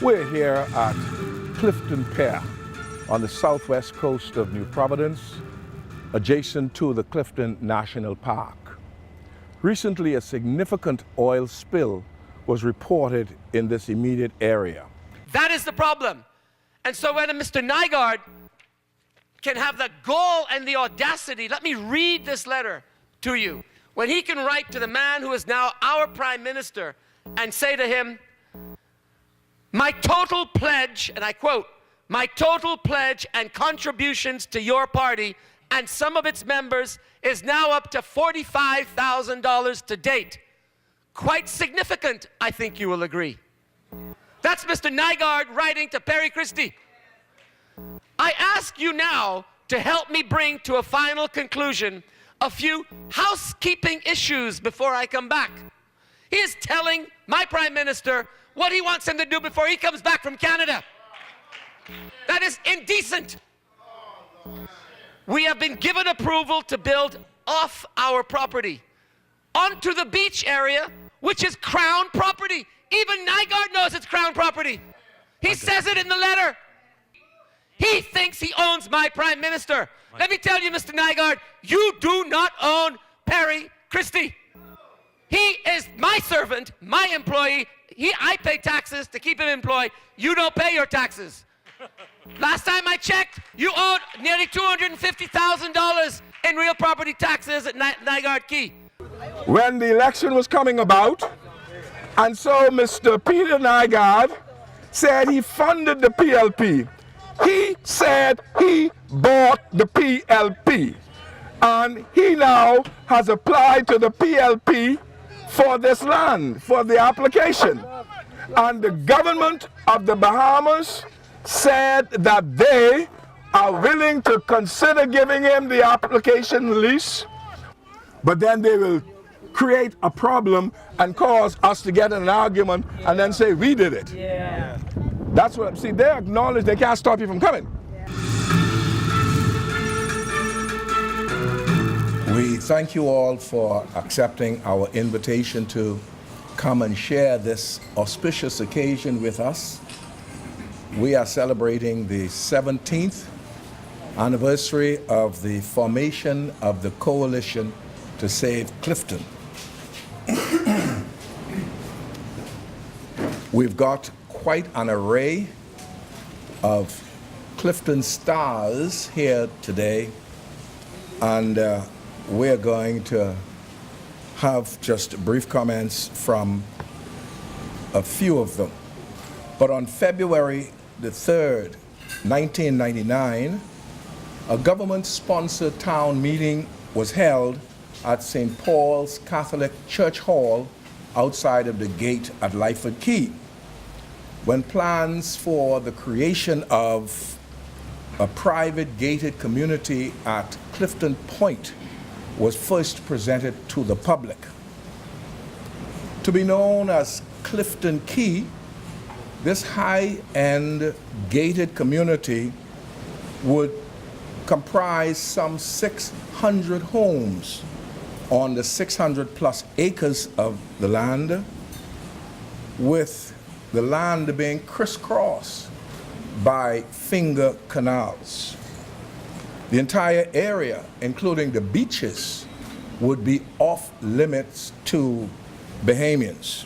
We're here at Clifton Pier on the southwest coast of New Providence, adjacent to the Clifton National Park. Recently, a significant oil spill was reported in this immediate area. That is the problem. And so when Mr. Nygaard can have the gall and the audacity, let me read this letter to you, when he can write to the man who is now our Prime Minister and say to him, my total pledge, and I quote, my total pledge and contributions to your party and some of its members is now up to $45,000 to date. Quite significant, I think you will agree. That's Mr. Nygaard writing to Perry Christie. I ask you now to help me bring to a final conclusion a few housekeeping issues before I come back. He is telling my Prime Minister what he wants him to do before he comes back from Canada. That is indecent. We have been given approval to build off our property onto the beach area, which is Crown property. Even Nygaard knows it's Crown property. He says it in the letter. He thinks he owns my Prime Minister. Let me tell you, Mr. Nygaard, you do not own Perry Christie. He is my servant, my employee. I pay taxes to keep him employed. You don't pay your taxes. Last time I checked, you owed nearly $250,000 in real property taxes at Nygaard Quay. When the election was coming about, and so Mr. Peter Nygaard said he funded the PLP. He said he bought the PLP. And he now has applied to the PLP for this land, for the application. And the government of the Bahamas said that they are willing to consider giving him the application lease, but then they will create a problem and cause us to get in an argument and then say we did it. Yeah. That's what, see, they acknowledge they can't stop you from coming. We thank you all for accepting our invitation to come and share this auspicious occasion with us. We are celebrating the 17th anniversary of the formation of the Coalition to Save Clifton. We've got quite an array of Clifton stars here today, and we're going to have just brief comments from a few of them. But on February the 3rd, 1999, a government-sponsored town meeting was held at St. Paul's Catholic Church Hall outside of the gate at Lyford Quay, when plans for the creation of a private gated community at Clifton Point was first presented to the public. To be known as Clifton Quay, this high-end gated community would comprise some 600 homes on the 600 plus acres of the land, with the land being crisscrossed by finger canals. The entire area, including the beaches, would be off limits to Bahamians.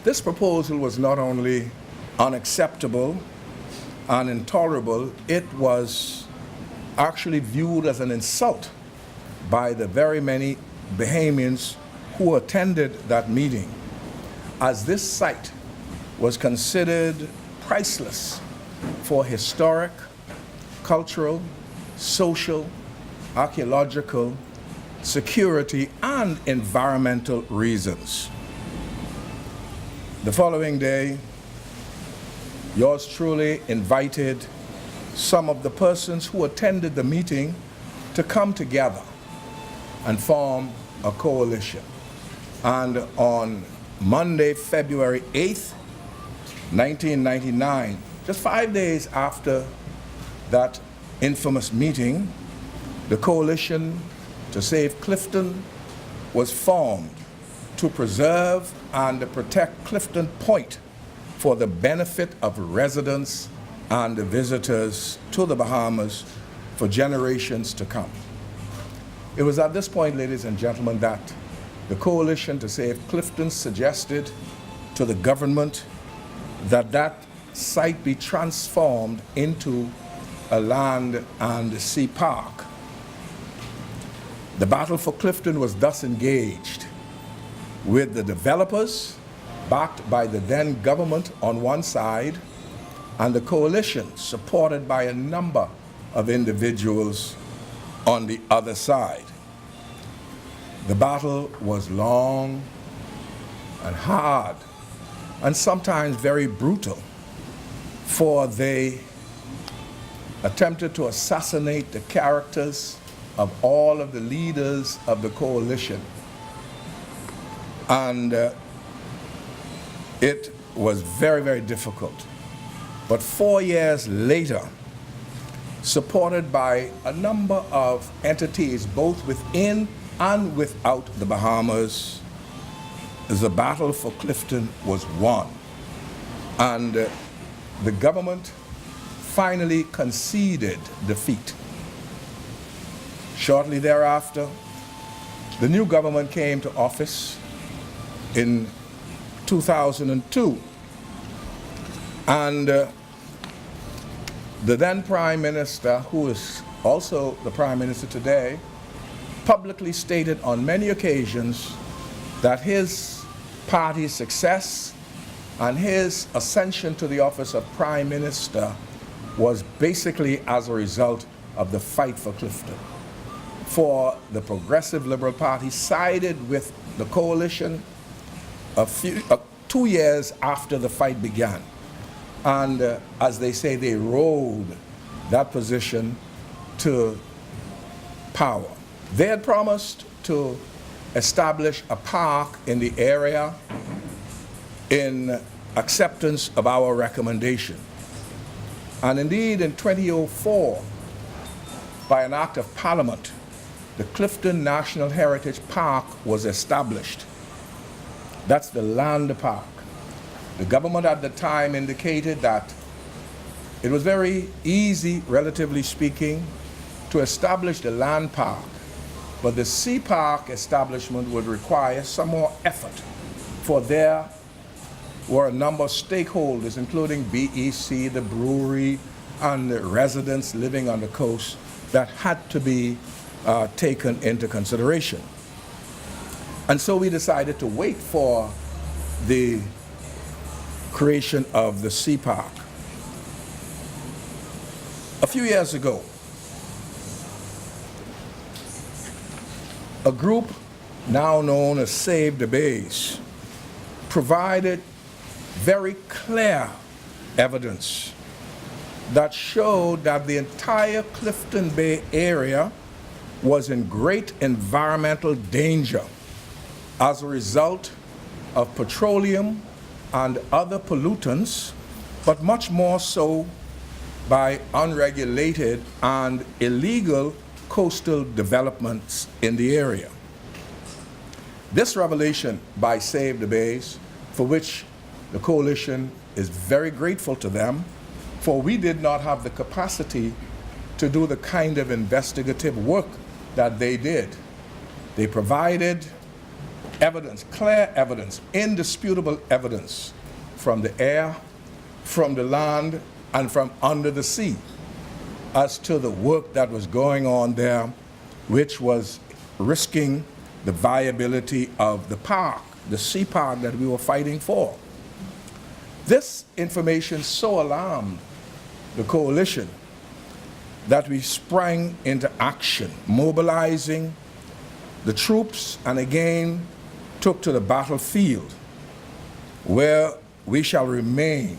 This proposal was not only unacceptable and intolerable, it was actually viewed as an insult by the very many Bahamians who attended that meeting, as this site was considered priceless for historic, cultural, social, archaeological, security, and environmental reasons. The following day, yours truly invited some of the persons who attended the meeting to come together and form a coalition. And on Monday, February 8th, 1999, just 5 days after that infamous meeting, the Coalition to Save Clifton was formed to preserve and protect Clifton Point for the benefit of residents and the visitors to the Bahamas for generations to come. It was at this point, ladies and gentlemen, that the Coalition to Save Clifton suggested to the government that that site be transformed into a land and sea park. The battle for Clifton was thus engaged, with the developers, backed by the then government on one side, and the coalition, supported by a number of individuals on the other side. The battle was long and hard, and sometimes very brutal, for they attempted to assassinate the characters of all of the leaders of the coalition. And it was very, very difficult. But 4 years later, supported by a number of entities, both within and without the Bahamas, the battle for Clifton was won. And the government finally conceded defeat. Shortly thereafter, the new government came to office in 2002. And the then Prime Minister, who is also the Prime Minister today, publicly stated on many occasions that his party's success and his ascension to the office of Prime Minister was basically as a result of the fight for Clifton. For the Progressive Liberal Party sided with the coalition 2 years after the fight began. And as they say, they rode that position to power. They had promised to establish a park in the area in acceptance of our recommendation. And indeed, in 2004, by an act of Parliament, the Clifton National Heritage Park was established. That's the land park. The government at the time indicated that it was very easy, relatively speaking, to establish the land park, but the sea park establishment would require some more effort, for there were a number of stakeholders, including BEC, the brewery, and the residents living on the coast, that had to be taken into consideration. And so we decided to wait for the creation of the sea park. A few years ago, a group now known as Save the Bays provided very clear evidence that showed that the entire Clifton Bay area was in great environmental danger as a result of petroleum and other pollutants, but much more so by unregulated and illegal coastal developments in the area. This revelation by Save the Bays, for which the coalition is very grateful to them, for we did not have the capacity to do the kind of investigative work that they did. They provided evidence, clear evidence, indisputable evidence from the air, from the land, and from under the sea as to the work that was going on there, which was risking the viability of the park, the sea park that we were fighting for. This information so alarmed the coalition that we sprang into action, mobilizing the troops, and again took to the battlefield, where we shall remain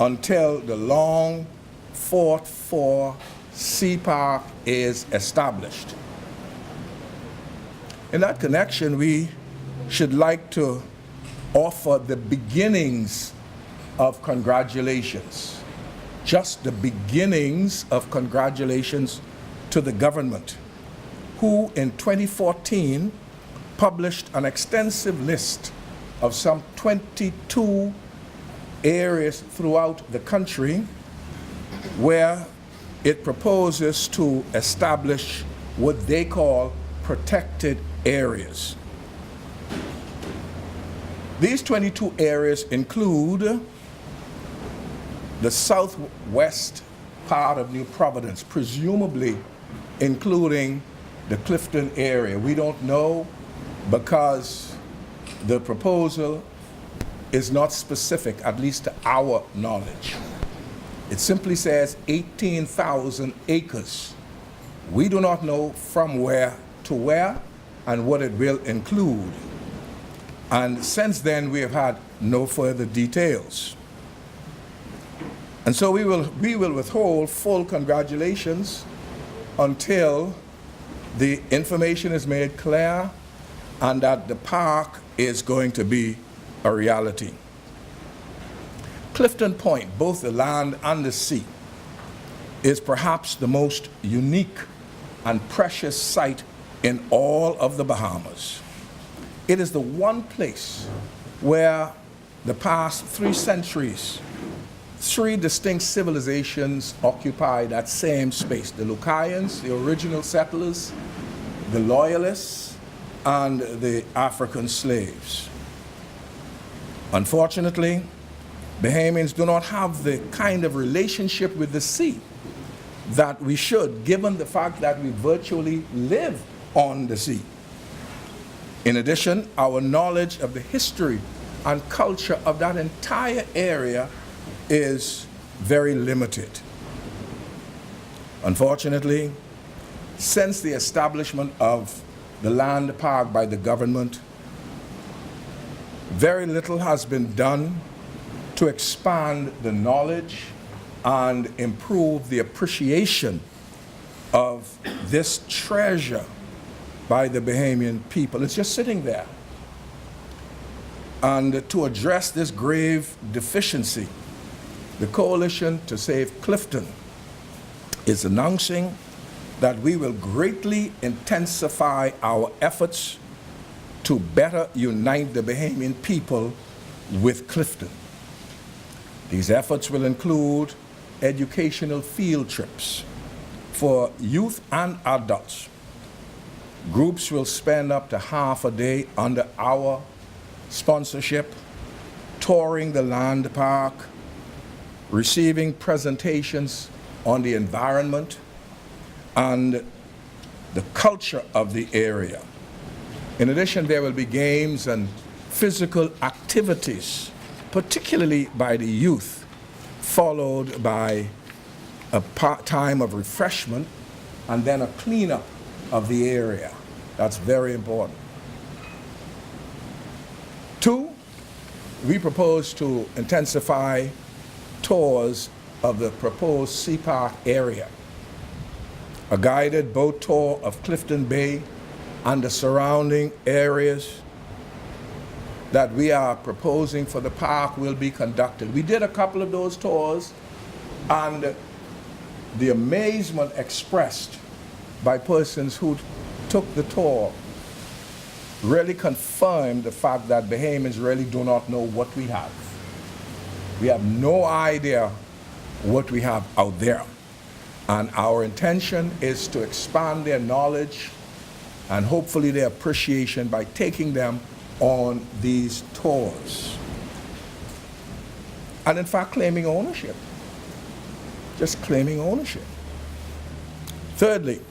until the long fought for sea park is established. In that connection, we should like to offer the beginnings of congratulations, just the beginnings of congratulations to the government, who in 2014 published an extensive list of some 22 areas throughout the country where it proposes to establish what they call protected areas. These 22 areas include the southwest part of New Providence, presumably including the Clifton area. We don't know because the proposal is not specific, at least to our knowledge. It simply says 18,000 acres. We do not know from where to where and what it will include. And since then, we have had no further details. And so we will withhold full congratulations until the information is made clear and that the park is going to be a reality. Clifton Point, both the land and the sea, is perhaps the most unique and precious site in all of the Bahamas. It is the one place where the past 3 centuries, 3 distinct civilizations occupy that same space. The Lucayans, the original settlers, the Loyalists, and the African slaves. Unfortunately, Bahamians do not have the kind of relationship with the sea that we should, given the fact that we virtually live on the sea. In addition, our knowledge of the history and culture of that entire area is very limited. Unfortunately, since the establishment of the land park by the government, very little has been done to expand the knowledge and improve the appreciation of this treasure by the Bahamian people. It's just sitting there. And to address this grave deficiency, the Coalition to Save Clifton is announcing that we will greatly intensify our efforts to better unite the Bahamian people with Clifton. These efforts will include educational field trips for youth and adults. Groups will spend up to half a day under our sponsorship, touring the land park, receiving presentations on the environment and the culture of the area. In addition, there will be games and physical activities, particularly by the youth, followed by a time of refreshment and then a cleanup of the area. That's very important. 2, we propose to intensify tours of the proposed Sea Park area. A guided boat tour of Clifton Bay and the surrounding areas that we are proposing for the park will be conducted. We did a couple of those tours, and the amazement expressed by persons who took the tour really confirmed the fact that Bahamians really do not know what we have. We have no idea what we have out there. And our intention is to expand their knowledge and hopefully their appreciation by taking them on these tours. And in fact, claiming ownership. Just claiming ownership. Thirdly,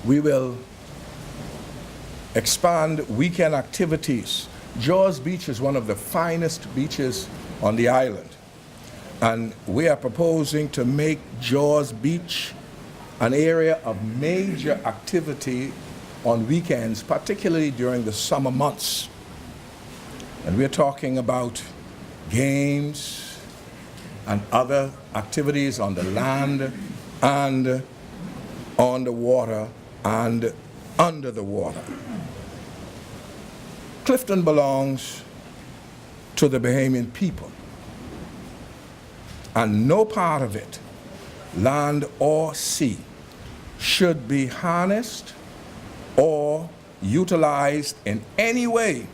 we will expand weekend activities. Jaws Beach is one of the finest beaches on the island. And we are proposing to make Jaws Beach an area of major activity on weekends, particularly during the summer months. And we're talking about games and other activities on the land and on the water and under the water. Clifton belongs to the Bahamian people, and no part of it, land or sea, should be harnessed or utilized in any way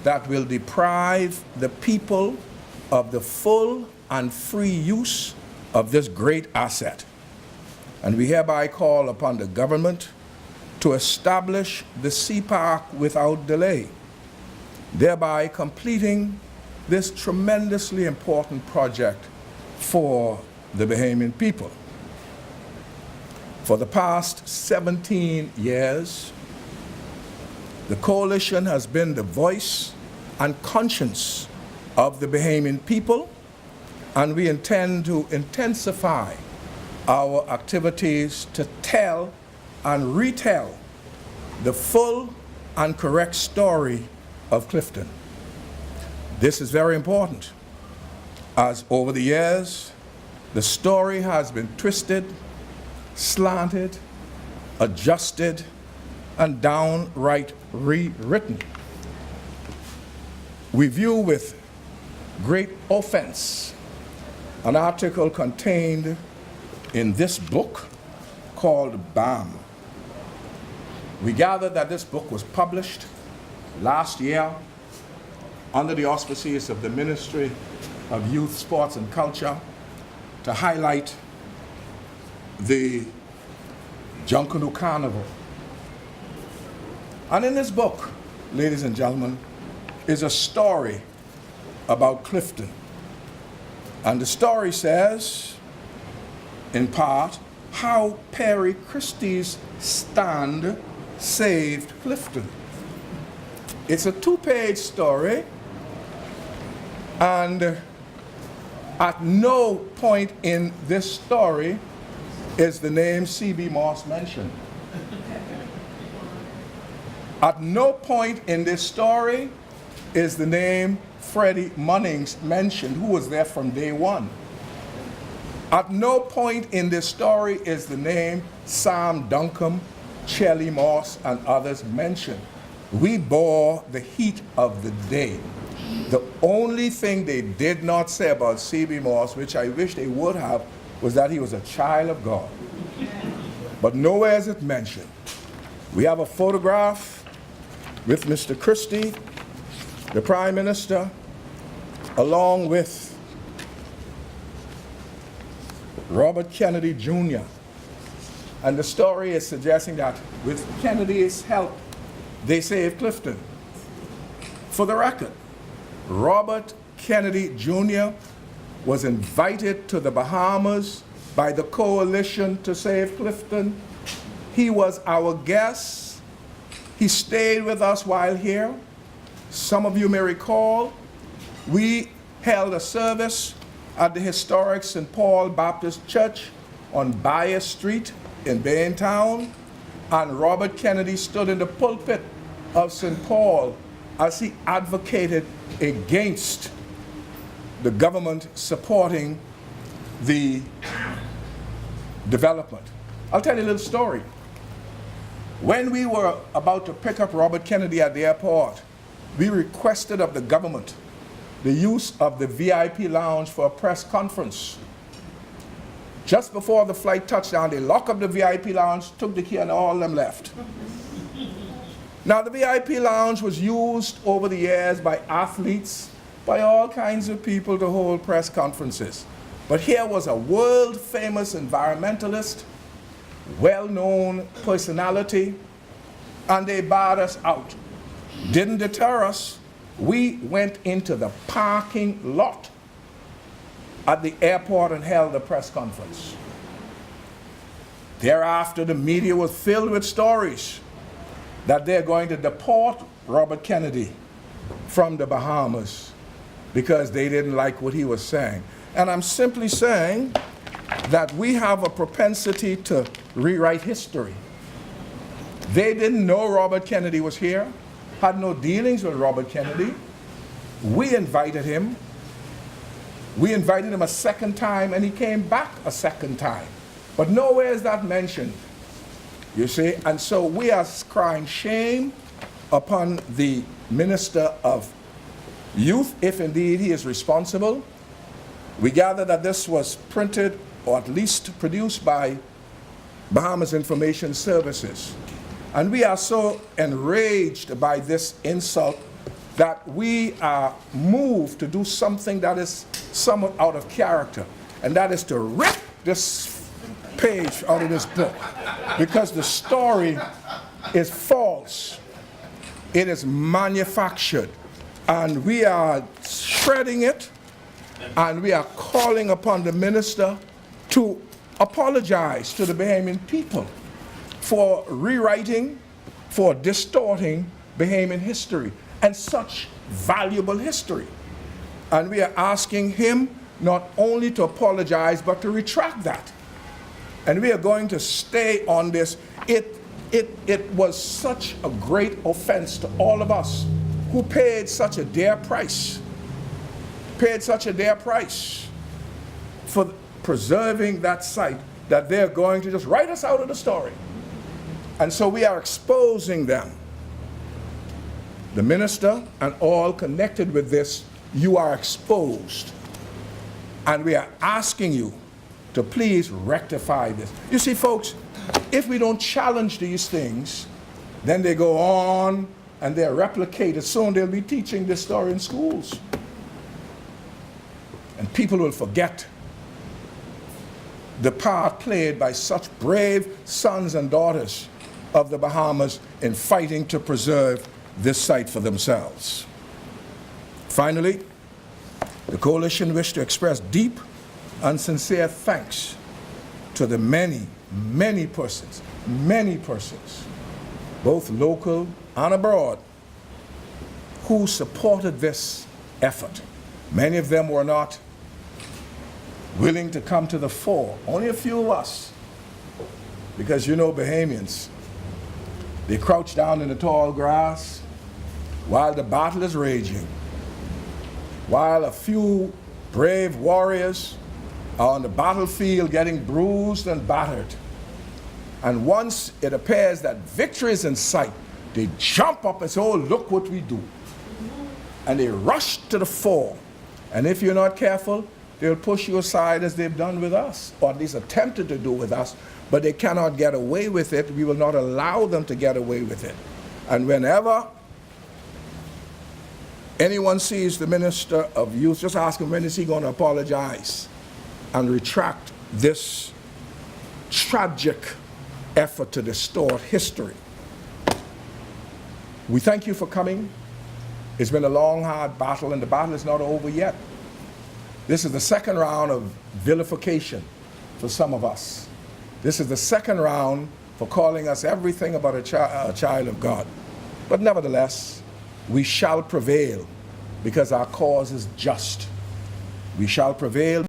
that will deprive the people of the full and free use of this great asset. And we hereby call upon the government to establish the Sea Park without delay, thereby completing this tremendously important project for the Bahamian people. For the past 17 years, the coalition has been the voice and conscience of the Bahamian people, and we intend to intensify our activities to tell and retell the full and correct story of Clifton. This is very important, as over the years, the story has been twisted, slanted, adjusted, and downright rewritten. We view with great offense an article contained in this book called BAM. We gather that this book was published last year under the auspices of the Ministry of Youth, Sports, and Culture to highlight the Junkanoo Carnival. And in this book, ladies and gentlemen, is a story about Clifton. And the story says, in part, how Perry Christie's stand saved Clifton. It's a 2-page story, and at no point in this story is the name C.B. Moss mentioned. At no point in this story is the name Freddie Munnings mentioned, who was there from day one. At no point in this story is the name Sam Duncombe, Chelly Moss, and others mentioned. We bore the heat of the day. The only thing they did not say about C.B. Moss, which I wish they would have, was that he was a child of God. But nowhere is it mentioned. We have a photograph with Mr. Christie, the Prime Minister, along with Robert Kennedy Jr. And the story is suggesting that with Kennedy's help, they saved Clifton. For the record, Robert Kennedy Jr. was invited to the Bahamas by the coalition to save Clifton. He was our guest. He stayed with us while here. Some of you may recall, we held a service at the historic St. Paul Baptist Church on Bayer Street in Baintown, and Robert Kennedy stood in the pulpit of St. Paul as he advocated against the government supporting the development. I'll tell you a little story. When we were about to pick up Robert Kennedy at the airport, we requested of the government the use of the VIP lounge for a press conference. Just before the flight touched down, they locked up the VIP lounge, took the key, and all of them left. Now, the VIP lounge was used over the years by athletes, by all kinds of people to hold press conferences. But here was a world-famous environmentalist, well-known personality, and they barred us out. Didn't deter us. We went into the parking lot at the airport and held a press conference. Thereafter, the media was filled with stories that they're going to deport Robert Kennedy from the Bahamas because they didn't like what he was saying. And I'm simply saying that we have a propensity to rewrite history. They didn't know Robert Kennedy was here, had no dealings with Robert Kennedy. We invited him. We invited him a second time, and he came back a second time. But nowhere is that mentioned, you see. And so we are crying shame upon the Minister of Youth, if indeed he is responsible. We gather that this was printed, or at least produced, by Bahamas Information Services. And we are so enraged by this insult that we are moved to do something that is somewhat out of character, and that is to rip this page out of this book, because the story is false. It is manufactured, and we are shredding it, and we are calling upon the minister to apologize to the Bahamian people for rewriting, for distorting Bahamian history, and such valuable history. And we are asking him not only to apologize, but to retract that. And we are going to stay on this. It was such a great offense to all of us who paid such a dear price, for preserving that site, that they're going to just write us out of the story. And so we are exposing them. The minister and all connected with this, you are exposed. And we are asking you to please rectify this. You see, folks, if we don't challenge these things, then they go on and they're replicated. Soon they'll be teaching this story in schools. And people will forget the part played by such brave sons and daughters of the Bahamas in fighting to preserve this site for themselves. Finally, the coalition wished to express deep and sincere thanks to the many persons, both local and abroad, who supported this effort. Many of them were not willing to come to the fore. Only a few of us, because you know Bahamians, they crouch down in the tall grass while the battle is raging, while a few brave warriors are on the battlefield getting bruised and battered. And once it appears that victory is in sight, they jump up and say, oh, look what we do. And they rush to the fore. And if you're not careful, they'll push you aside as they've done with us, or at least attempted to do with us, but they cannot get away with it. We will not allow them to get away with it. And whenever anyone sees the Minister of Youth, just ask him, when is he going to apologize and retract this tragic effort to distort history? We thank you for coming. It's been a long, hard battle, and the battle is not over yet. This is the second round of vilification for some of us. This is the second round for calling us everything about a child of God. But nevertheless, we shall prevail because our cause is just. We shall prevail.